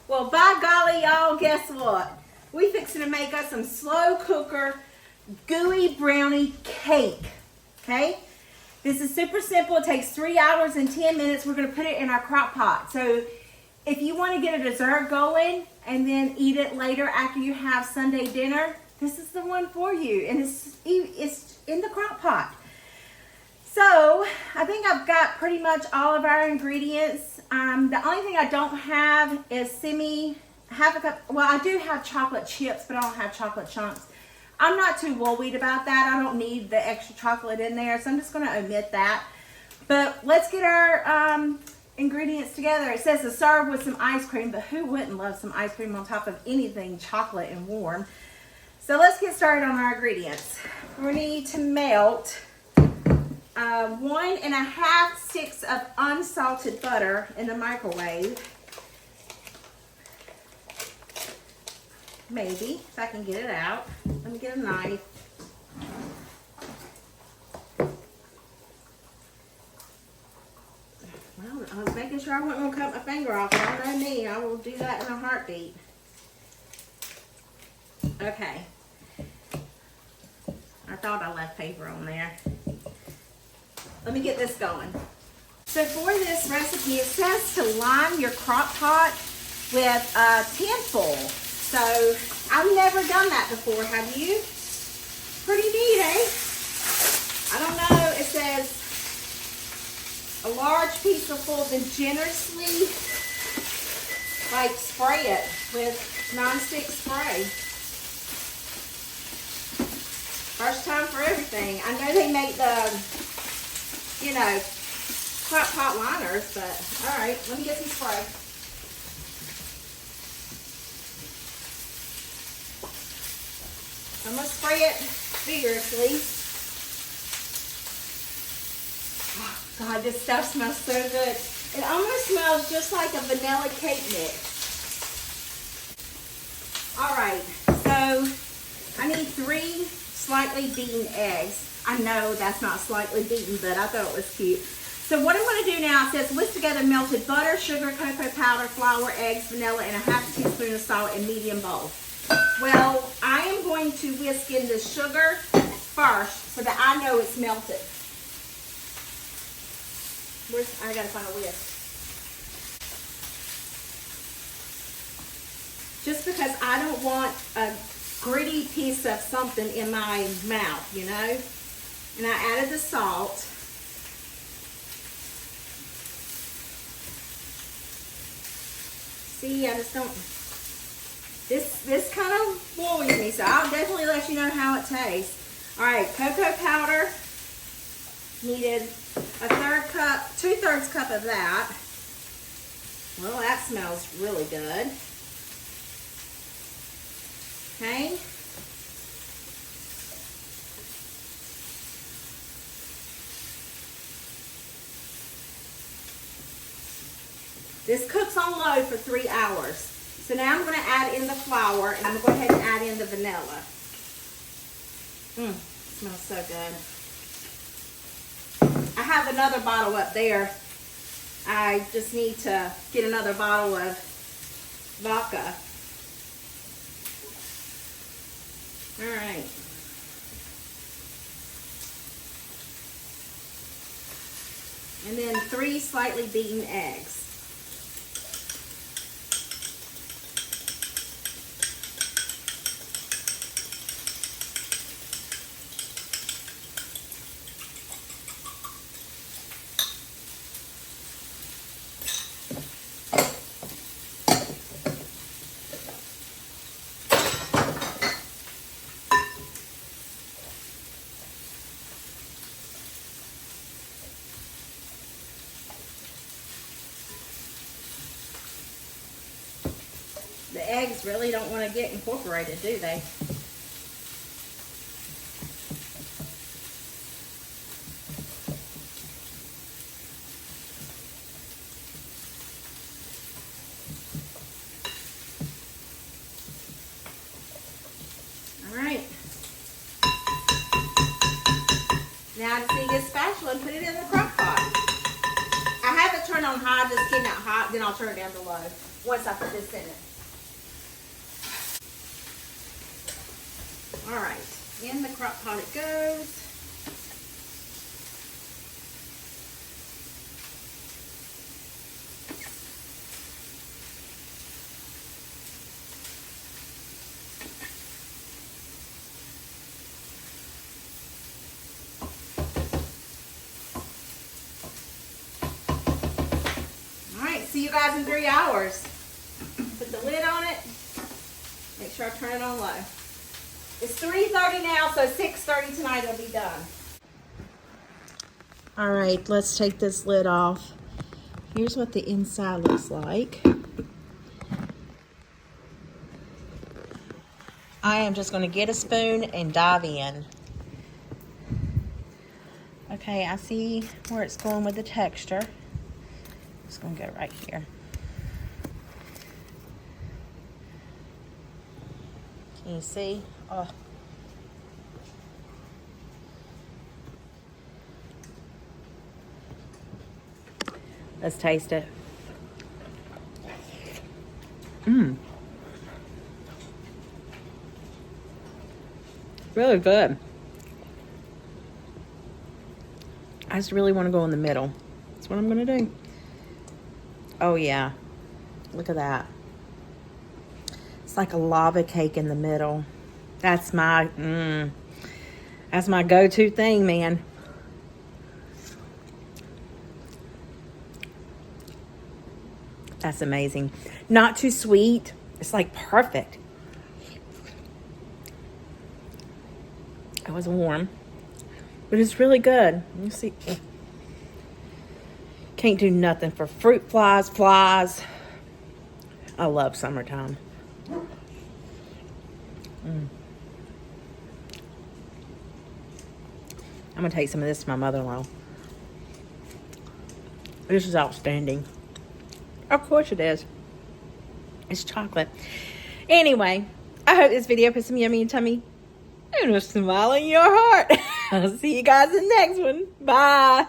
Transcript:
Well, by golly, y'all, guess what? We fixing to make us some slow cooker gooey brownie cake, okay? This is super simple. It takes 3 hours and 10 minutes. We're gonna put it in our crock pot. So if you wanna get a dessert going and then eat it later after you have Sunday dinner, this is the one for you. And it's in the crock pot. So I think I've got pretty much all of our ingredients. The only thing I don't have is half a cup. Well, I do have chocolate chips, but I don't have chocolate chunks. I'm not too worried about that. I don't need the extra chocolate in there, so I'm just going to omit that. But let's get our ingredients together. It says to serve with some ice cream, but who wouldn't love some ice cream on top of anything chocolate and warm? So let's get started on our ingredients. We need to melt 1.5 sticks of unsalted butter in the microwave. Maybe, if I can get it out. Let me get a knife. Well, I was making sure I wasn't going to cut my finger off. Y'all know me, I will do that in a heartbeat. Okay. I thought I left paper on there. Let me get this going. So for this recipe, it says to line your crock pot with tin foil. So I've never done that before, have you? Pretty neat, eh? I don't know, it says a large piece of foil, then generously like spray it with nonstick spray. First time for everything. I know they make the, you know, crock pot liners, but all right, let me get some spray. I'm gonna spray it vigorously. Oh God, this stuff smells so good. It almost smells just like a vanilla cake mix. All right, so I need 3 slightly beaten eggs. I know that's not slightly beaten, but I thought it was cute. So what I'm going to do now, it says whisk together melted butter, sugar, cocoa powder, flour, eggs, vanilla, and a half teaspoon of salt in medium bowl. Well, I am going to whisk in the sugar first so that I know it's melted. I gotta find a whisk. Just because I don't want a gritty piece of something in my mouth, you know? And I added the salt. See, I just don't, this kind of worries me, so I'll definitely let you know how it tastes. All right, cocoa powder, needed a 1/3 cup, 2/3 cup of that. Well, that smells really good. Okay. This cooks on low for 3 hours. So now I'm going to add in the flour, and I'm going to go ahead and add in the vanilla. Smells so good. I have another bottle up there. I just need to get another bottle of vodka. All right. And then 3 slightly beaten eggs. The eggs really don't want to get incorporated, do they? All right. Now I just need to get a spatula and put it in the crock pot. I have it turned on high while it's getting out hot, then I'll turn it down to low once I put this in it. All right, in the crock pot it goes. See you guys in 3 hours. Put the lid on it. Make sure I turn it on low. It's 3:30 now, so 6:30 tonight it'll be done. All right, let's take this lid off. Here's what the inside looks like. I am just going to get a spoon and dive in. Okay, I see where it's going with the texture. It's going to go right here. Can you see? Oh. Let's taste it. Really good. I just really want to go in the middle. That's what I'm going to do. Oh yeah, look at that. It's like a lava cake in the middle. That's my go-to thing, man. That's amazing. Not too sweet. It's like perfect. It was warm, but it's really good. You see. Can't do nothing for fruit flies. I love summertime. I'm gonna take some of this to my mother-in-law. This is outstanding. Of course it is. It's chocolate. Anyway, I hope this video put some yummy in your tummy and a smile in your heart. I'll see you guys in the next one. Bye.